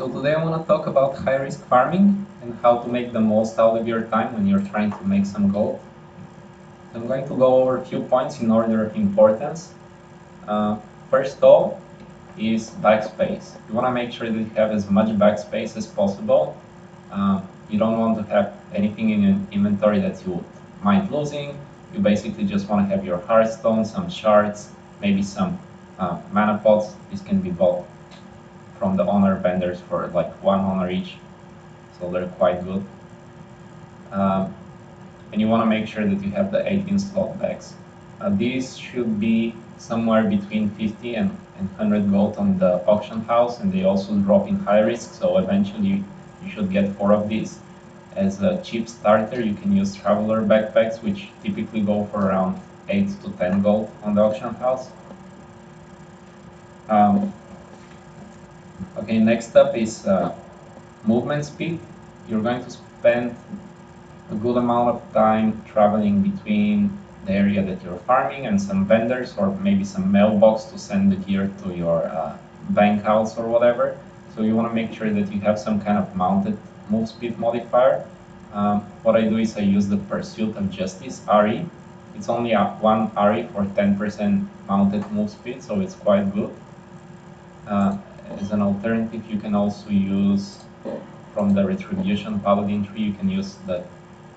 So today I want to talk about high-risk farming and how to make the most out of your time when you're trying to make some gold. I'm going to go over a few points in order of importance. First of all is backspace. You want to make sure that you have as much backspace as possible. You don't want to have anything in your inventory that you mind losing. You basically just want to have your hearthstone, some shards, maybe some mana pots. These can be bought from the honor vendors for like 1 honor each, so they're quite good. And you want to make sure that you have the 18 slot bags. These should be somewhere between 50 and 100 gold on the auction house, and they also drop in high risk, so eventually you should get 4 of these. As a cheap starter, you can use traveler backpacks, which typically go for around 8 to 10 gold on the auction house. Okay, next up is movement speed. You're going to spend a good amount of time traveling between the area that you're farming and some vendors, or maybe some mailbox to send the gear to your bank house or whatever. So you want to make sure that you have some kind of mounted move speed modifier. What I do is I use the Pursuit of Justice RE. It's only one RE for 10% mounted move speed, so it's quite good. As an alternative, you can also use from the Retribution Paladin tree, you can use the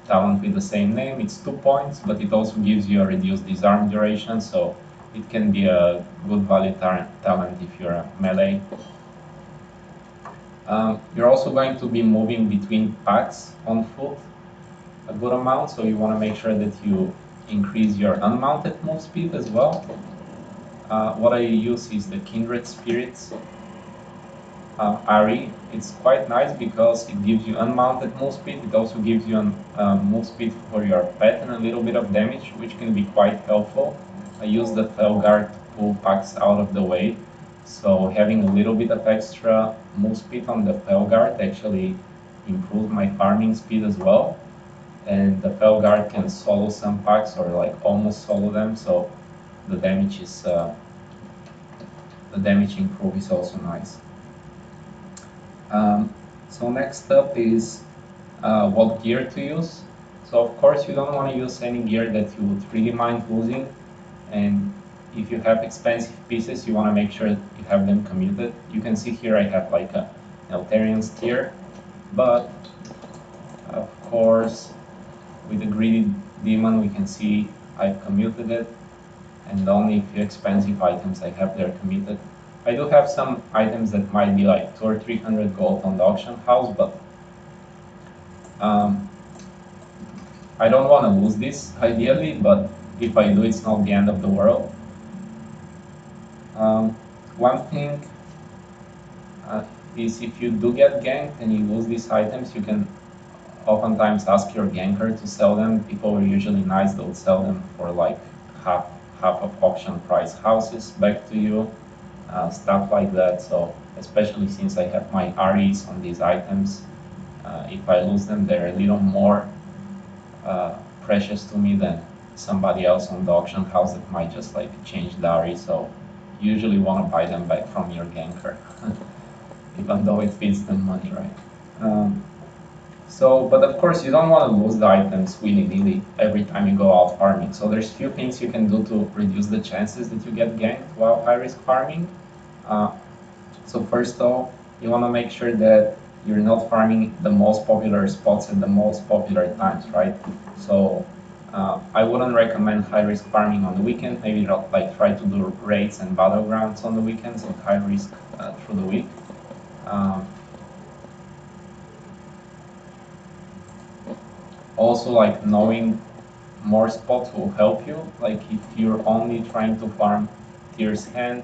talent with the same name. It's 2 points, but it also gives you a reduced disarm duration, so it can be a good value talent if you're a melee. You're also going to be moving between packs on foot a good amount, so you want to make sure that you increase your unmounted move speed as well. What I use is the Kindred Spirits RE. It's quite nice because it gives you unmounted move speed. It also gives you move speed for your pet and a little bit of damage, which can be quite helpful. I use the Felguard to pull packs out of the way, so having a little bit of extra move speed on the Felguard actually improves my farming speed as well. And the Felguard can solo some packs or like almost solo them, so the damage improve is also nice. So next up is what gear to use. So of course you don't want to use any gear that you would really mind losing, and if you have expensive pieces you want to make sure you have them commuted. You can see here I have like an Eltarian Steer, but of course with the Greedy Demon we can see I've commuted it, and only a few expensive items I have there commuted. I do have some items that might be like 200 or 300 gold on the auction house, but I don't want to lose this ideally, but if I do, it's not the end of the world. One thing is if you do get ganked and you lose these items, you can oftentimes ask your ganker to sell them. People are usually nice, they'll sell them for like half of auction price houses back to you, stuff like that. So especially since I have my REs on these items, if I lose them, they're a little more precious to me than somebody else on the auction house that might just like change the RE. So usually want to buy them back from your ganker, even though it feeds them money, right? But of course you don't want to lose the items willy-nilly every time you go out farming. So there's few things you can do to reduce the chances that you get ganked while high-risk farming. So first of all, you want to make sure that you're not farming the most popular spots at the most popular times, right? So I wouldn't recommend high-risk farming on the weekend. Maybe like try to do raids and battlegrounds on the weekends and high-risk through the week. Also, like knowing more spots will help you. Like if you're only trying to farm Tier's Hand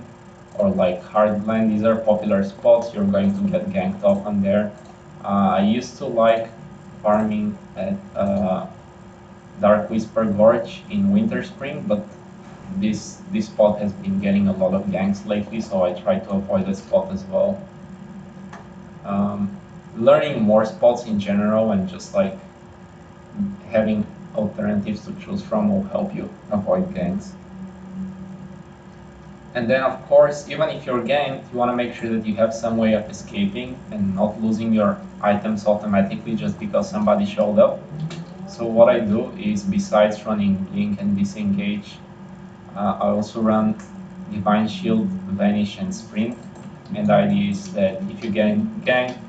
or like Hardland, these are popular spots, you're going to get ganked often there. I used to like farming at Dark Whisper Gorge in Winter Spring, but this spot has been getting a lot of ganks lately, so I try to avoid the spot as well. Learning more spots in general and just like having alternatives to choose from will help you avoid ganks. And then, of course, even if you're ganked, you want to make sure that you have some way of escaping and not losing your items automatically just because somebody showed up. So what I do is, besides running blink and disengage, I also run divine shield, vanish, and sprint. And the idea is that if you get ganked,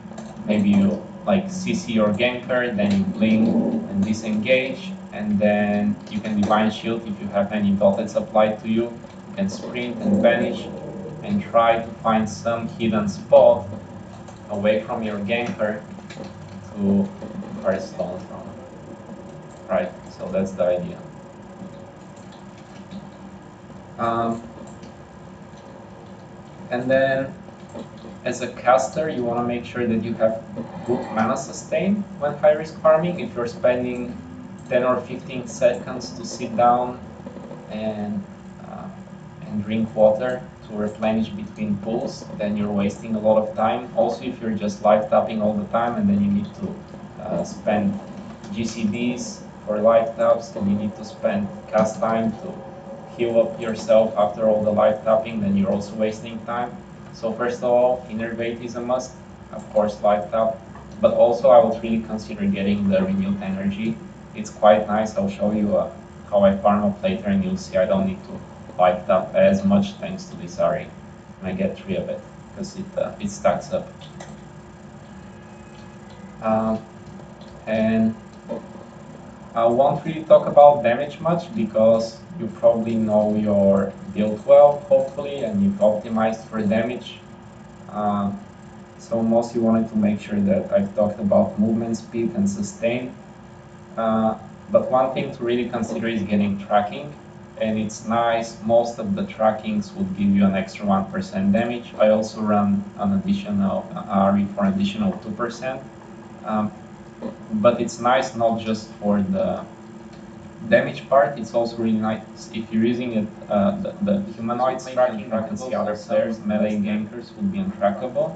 maybe you like CC your ganker, then you blink and disengage, and then you can divine shield if you have any dotteds applied to you. You can sprint and vanish and try to find some hidden spot away from your ganker to Hearthstone from. Right, so that's the idea. And then as a caster, you want to make sure that you have good mana sustain when high risk farming. If you're spending 10 or 15 seconds to sit down and drink water to replenish between pulls, then you're wasting a lot of time. Also, if you're just life tapping all the time and then you need to spend GCDs for life taps, and you need to spend cast time to heal up yourself after all the life tapping, then you're also wasting time. So first of all, innervate is a must, of course life tap, but also I would really consider getting the renewed energy. It's quite nice. I'll show you how I farm up later, and you'll see I don't need to life tap as much thanks to this RA. And I get 3 of it because it stacks up. And I won't really talk about damage much because you probably know your build well, hopefully, and you've optimized for damage. So mostly wanted to make sure that I've talked about movement speed and sustain. But one thing to really consider is getting tracking. And it's nice, most of the trackings would give you an extra 1% damage. I also run an additional RE for an additional 2%. But it's nice not just for the damage part, it's also really nice if you're using it, the humanoids tracking, you can see other players, melee gankers would be untrackable.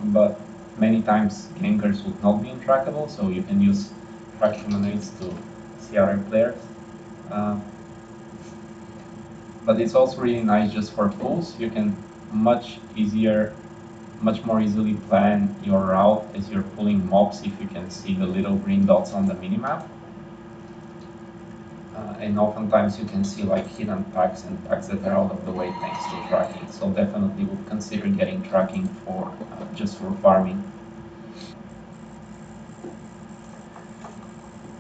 But many times gankers would not be untrackable, so you can use track humanoids to see other players. But it's also really nice just for pulls. You can much more easily plan your route as you're pulling mobs if you can see the little green dots on the minimap. And oftentimes you can see like hidden packs and packs that are out of the way thanks to tracking. So definitely would consider getting tracking for just for farming.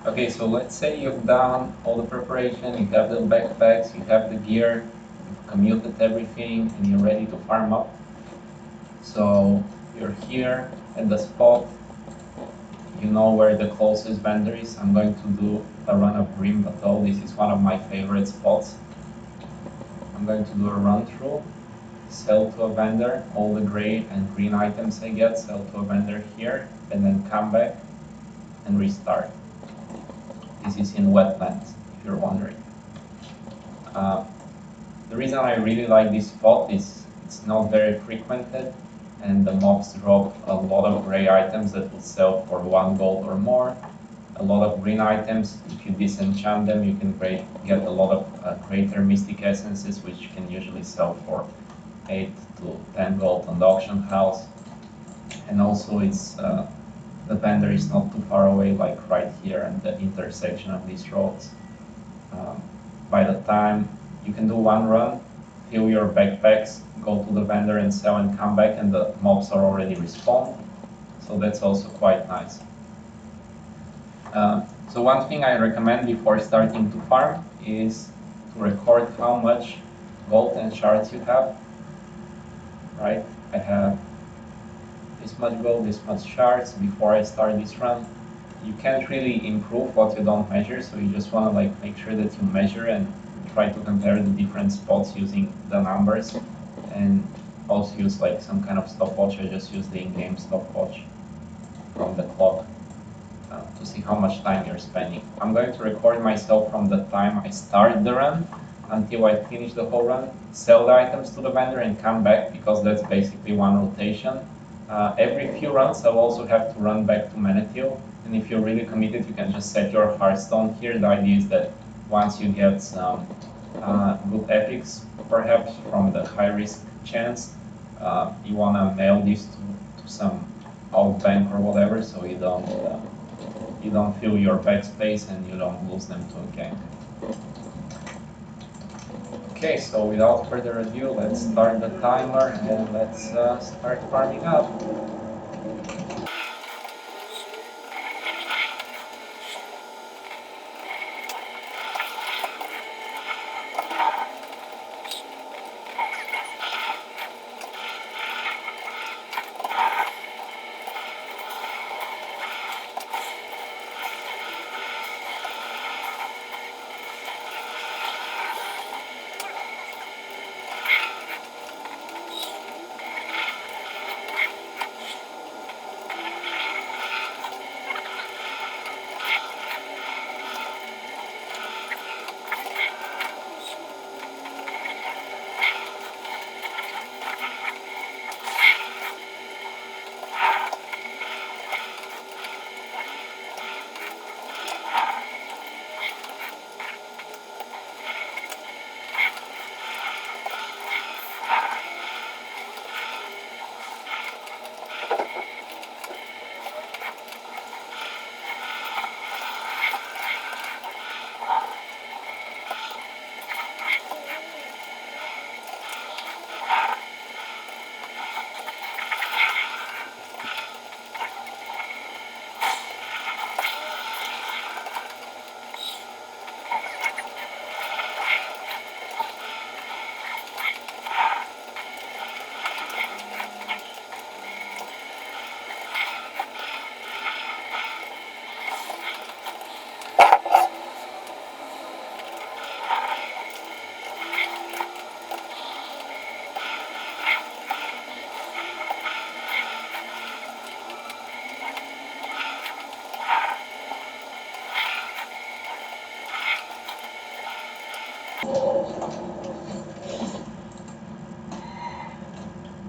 Okay, so let's say you've done all the preparation, you have the backpacks, you have the gear, you've commuted everything, and you're ready to farm up. So you're here at the spot, you know where the closest vendor is. I'm going to do a run of Grim Battle. This is one of my favorite spots. I'm going to do a run through, sell to a vendor, all the gray and green items I get, sell to a vendor here, and then come back and restart. This is in wetlands, if you're wondering. The reason I really like this spot is it's not very frequented, and the mobs drop a lot of gray items that will sell for 1 gold or more. A lot of green items, if you disenchant them, you can get a lot of greater mystic essences, which you can usually sell for 8 to 10 gold on the auction house. And also it's the vendor is not too far away, like right here at the intersection of these roads. By the time you can do 1 run, fill your backpacks, go to the vendor and sell and come back, and the mobs are already respawned. So that's also quite nice. So one thing I recommend before starting to farm is to record how much gold and shards you have. Right? I have this much gold, this much shards before I start this run. You can't really improve what you don't measure, so you just want to like make sure that you measure and try to compare the different spots using the numbers, and also use like some kind of stopwatch. I just use the in-game stopwatch from the clock to see how much time you're spending. I'm going to record myself from the time I start the run until I finish the whole run, sell the items to the vendor and come back, because that's basically 1 rotation. Every few runs I'll also have to run back to Manatee, and if you're really committed you can just set your Hearthstone here. The idea is that once you get some good epics, perhaps from the high risk chance. You want to mail this to some old bank or whatever, so you don't fill your backspace and you don't lose them to a gang. Okay, so without further ado, let's start the timer and let's start farming up.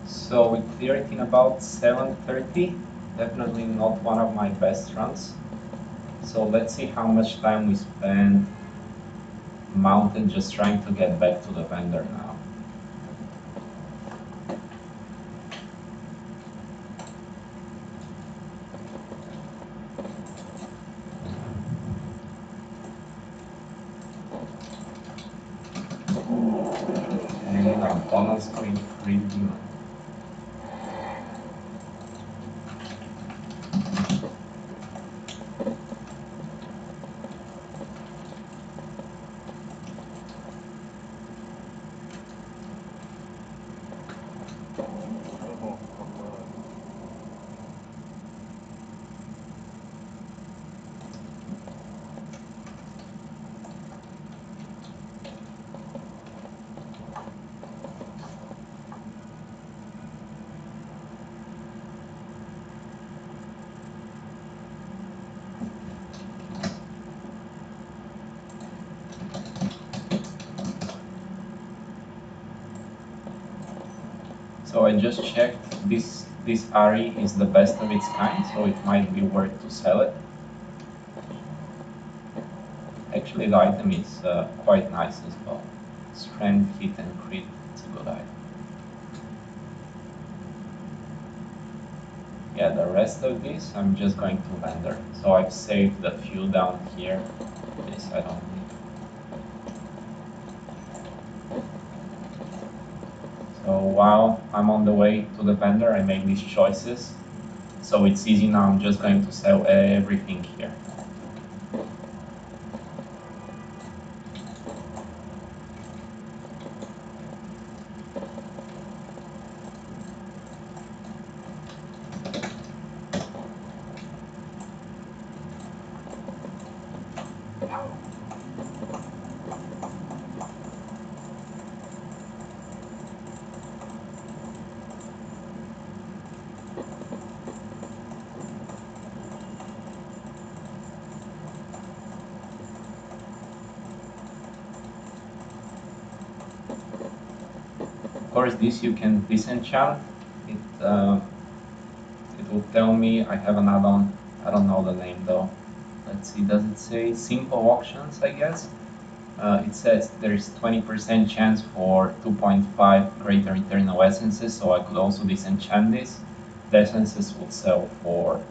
So we cleared in about 7:30, definitely not one of my best runs. So let's see how much time we spend mounted just trying to get back to the vendor now. And our bonus screen free demon. So I just checked, this ARI is the best of its kind, so it might be worth to sell it. Actually, the item is quite nice as well. Strength, hit, and crit, it's a good item. Yeah, the rest of this I'm just going to vendor. So I've saved a few down here. This I don't need. So while I'm on the way to the vendor, I make these choices. So it's easy now, I'm just going to sell everything here. Of course, this you can disenchant. It will tell me I have an add-on. I don't know the name though. Let's see, does it say simple auctions, I guess? It says there's 20% chance for 2.5 greater eternal essences, so I could also disenchant this. The essences would sell for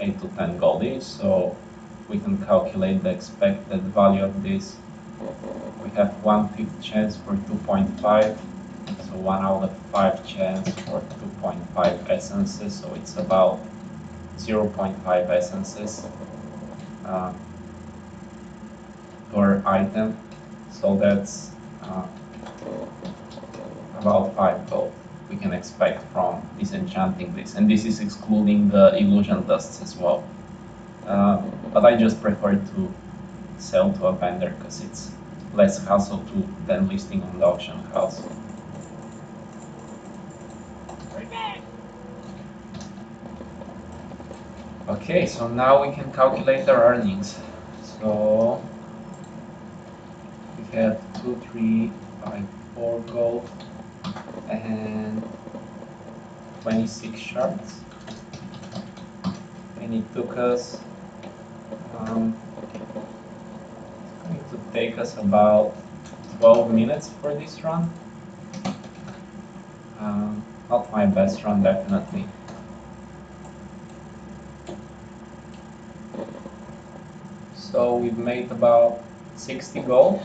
8 to 10 gold each, so we can calculate the expected value of this. We have 1/5 chance for 2.5, so 1 out of 5 chance for 2.5 essences, so it's about 0.5 essences per item, so that's about 5 gold we can expect from disenchanting this, and this is excluding the illusion dusts as well. But I just prefer to sell to a vendor because it's less hassle than listing on the auction house. Okay, so now we can calculate our earnings. So we have 2, 3, 5, 4 gold and 26 shards, and it took us it's going to take us about 12 minutes for this run. Not my best run, definitely. So we've made about 60 gold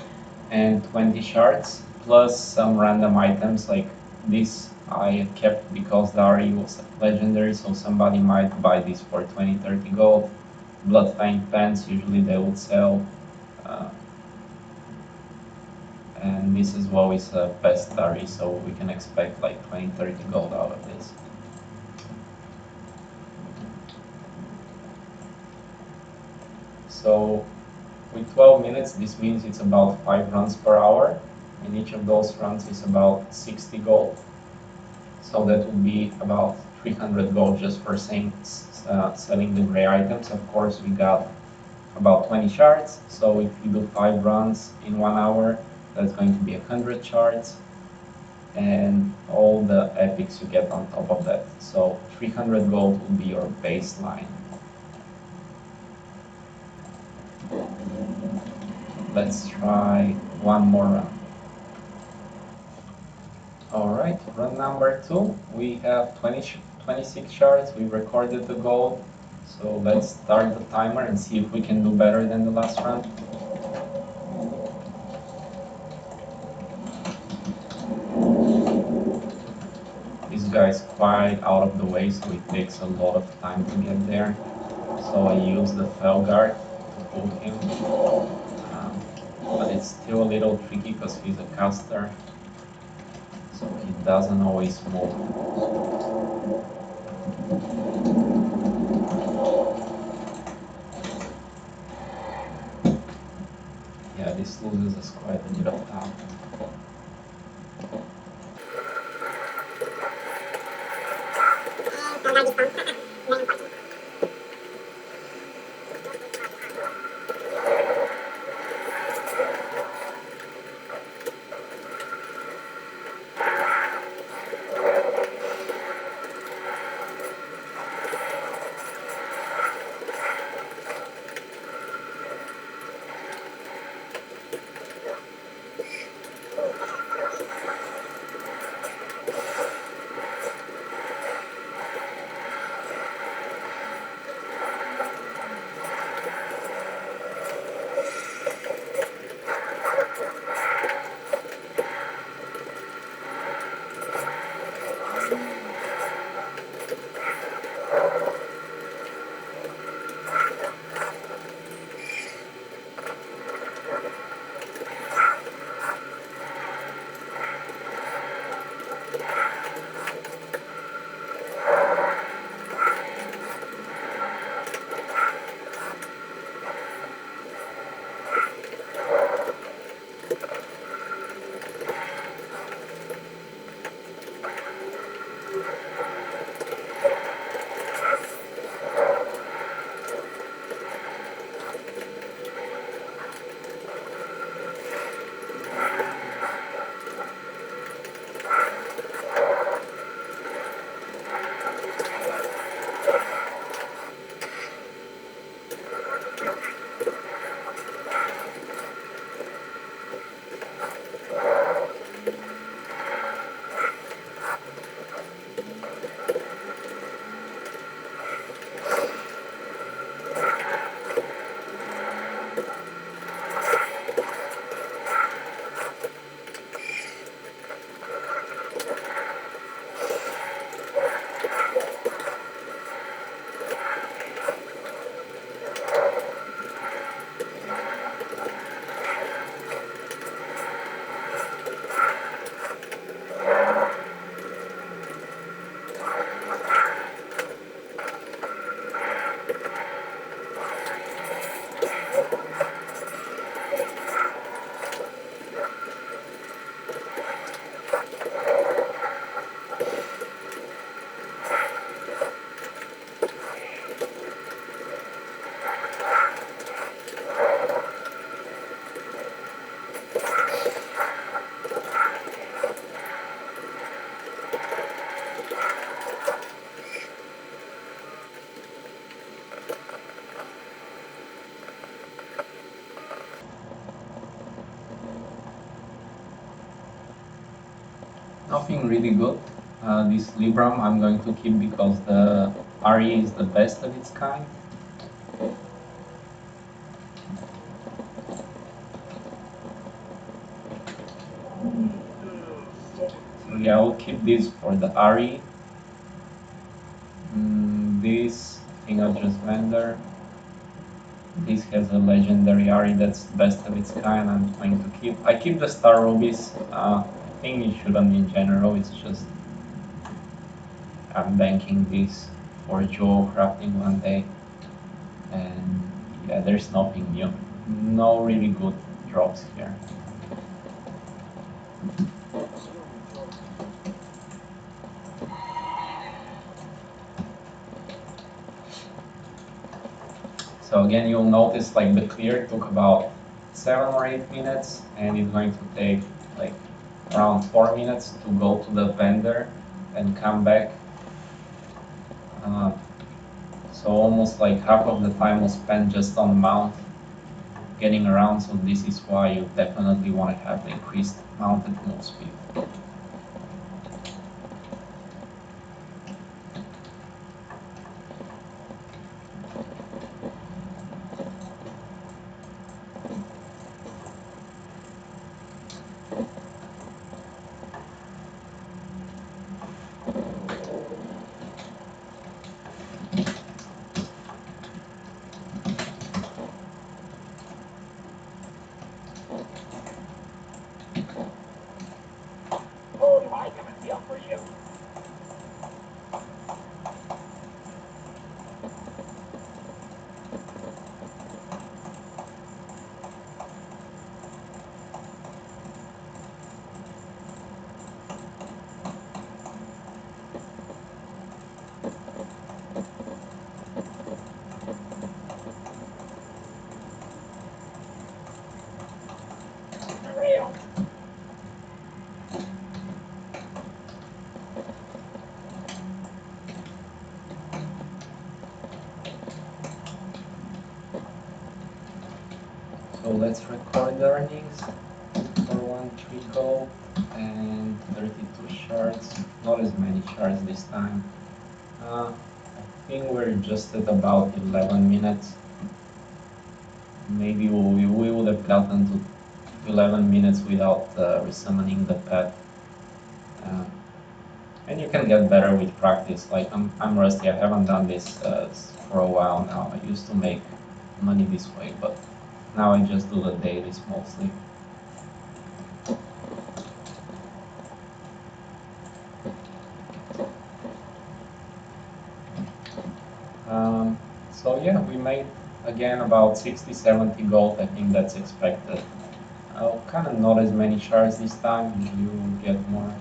and 20 shards, plus some random items like this I kept because the RE was legendary, so somebody might buy this for 20-30 gold. Bloodfang pants, usually they would sell. And this as well is a best RE, so we can expect like 20-30 gold out of this. So with 12 minutes, this means it's about 5 runs per hour, and each of those runs is about 60 gold. So that would be about 300 gold just for selling the gray items. Of course, we got about 20 shards, so if you do 5 runs in 1 hour, that's going to be 100 shards, and all the epics you get on top of that. So 300 gold would be your baseline. Let's try one more run. Alright, run number 2. We have 26 shards. We recorded the gold. So let's start the timer and see if we can do better than the last run. This guy is quite out of the way, so it takes a lot of time to get there. So I use the fell guard to pull him. But it's still a little tricky because he's a caster, so he doesn't always move. Yeah, this loses us quite a bit of time. nothing really good. This Libram I'm going to keep because the RE is the best of its kind. So yeah, I'll keep this for the RE. This thing I just vendor. This has a legendary RE that's best of its kind. I'm going to keep. I keep the Star Rubies. I think it shouldn't in general. It's just I'm banking this for jewel crafting one day. And yeah, there's nothing new. No really good drops here. So again, you'll notice like the clear took about 7 or 8 minutes, and it's going to take like around 4 minutes to go to the vendor and come back. So almost like half of the time was spent just on mount, getting around. So this is why you definitely want to have the increased mounted move speed. So let's record the earnings for 1-3 gold and 32 shards. Not as many shards this time. I think we're just at about 11 minutes. Maybe we would have gotten to 11 minutes without resummoning the pet. And you can get better with practice. Like I'm rusty. I haven't done this for a while now. I used to make money this way, but now I just do the dailies mostly. So yeah, we made again about 60-70 gold. I think that's expected. Kind of not as many shards this time. Usually you will get more,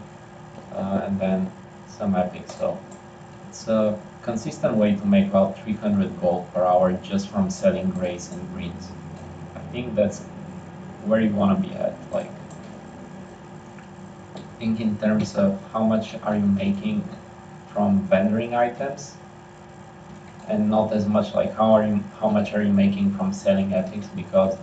and then some epics. So it's a consistent way to make about 300 gold per hour just from selling grays and greens. I think that's where you want to be at. Like, think in terms of how much are you making from vendoring items, and not as much like how much are you making from selling epics, because